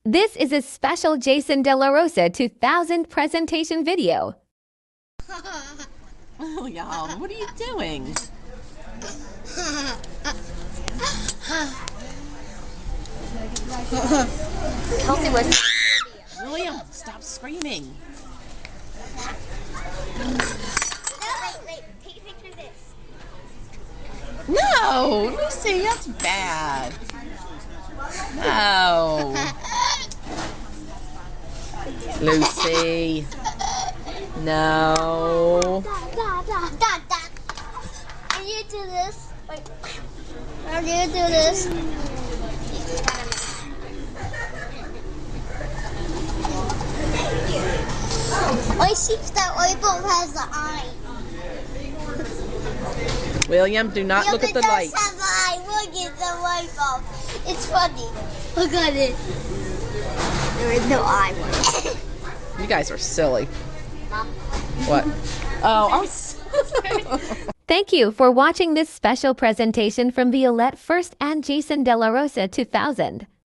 This is a special Jason De La Rosa 2000 presentation video. Oh, y'all, what are you doing? Kelsey was. William, stop screaming. Wait, take a picture of this. No, Lucy, that's bad. No. Lucy. No. Da. Can you do this? Wait. Can you do this? I see that light bulb has the eye. William, do not look at the light. It does have the eye. Look at the light bulb. It's funny. Look at it. There is no eye. You guys are silly. Mom. What? Oh, I'm Thank you for watching this special presentation from violette1st and Jason De La Rosa 2000.